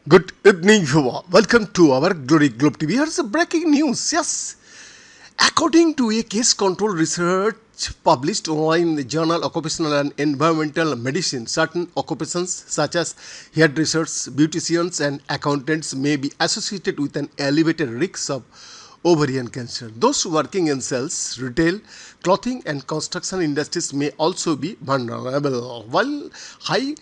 Good evening, viewer. Welcome to our Glory Globe TV. Here's the breaking news. Yes, according to a case control research published online in the journal Occupational and Environmental Medicine, certain occupations such as hairdressers, beauticians, and accountants may be associated with an elevated risk of ovarian cancer. Those working in sales, retail, clothing, and construction industries may also be vulnerable. While high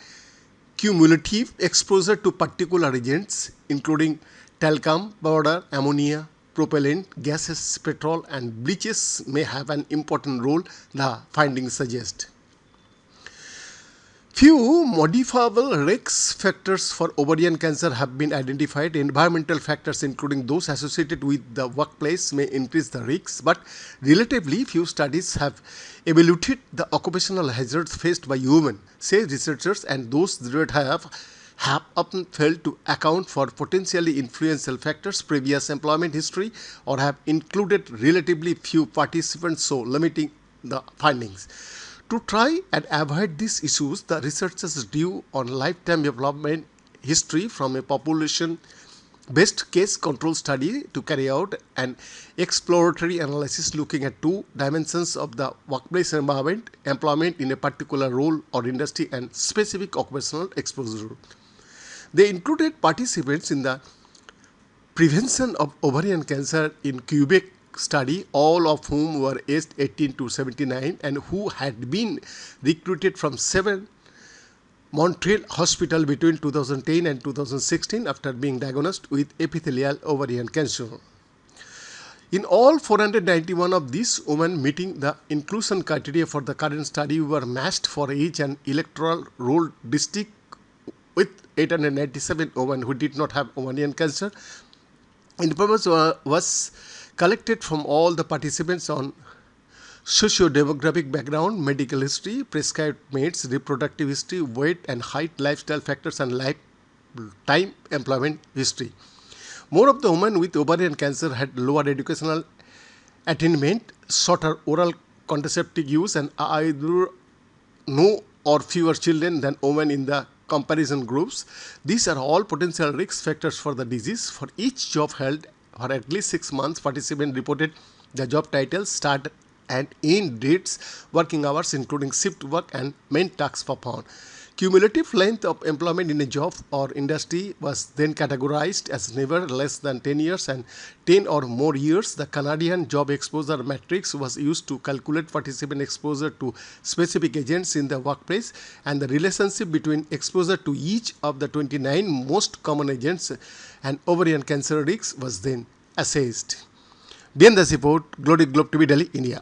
cumulative exposure to particular agents including talcum powder, ammonia, propellant, gases, petrol and bleaches may have an important role, the findings suggest. Few modifiable risk factors for ovarian cancer have been identified. Environmental factors, including those associated with the workplace, may increase the risks, but relatively few studies have evaluated the occupational hazards faced by women, say researchers, and those that have often failed to account for potentially influential factors, previous employment history, or have included relatively few participants, so limiting the findings. To try and avoid these issues, the researchers drew on lifetime development history from a population-based case control study to carry out an exploratory analysis looking at two dimensions of the workplace environment, employment in a particular role or industry, and specific occupational exposure. They included participants in the prevention of ovarian cancer in Quebec study, all of whom were aged 18 to 79 and who had been recruited from 7 Montreal hospital between 2010 and 2016 after being diagnosed with epithelial ovarian cancer. In all, 491 of these women meeting the inclusion criteria for the current study were matched for each and electoral roll district with 897 women who did not have ovarian cancer. Information was collected from all the participants on socio-demographic background, medical history, prescribed meds, reproductive history, weight and height, lifestyle factors, and lifetime employment history. More of the women with ovarian cancer had lower educational attainment, shorter oral contraceptive use, and either no or fewer children than women in the comparison groups. These are all potential risk factors for the disease. For each job held for at least 6 months, participants reported the job title, start and end dates, working hours including shift work, and main tasks performed. Cumulative length of employment in a job or industry was then categorized as never less than 10 years and 10 or more years. The Canadian job exposure matrix was used to calculate participant exposure to specific agents in the workplace, and the relationship between exposure to each of the 29 most common agents and ovarian cancer risks was then assessed. Behind the report, Glory Globe TV, Delhi, India.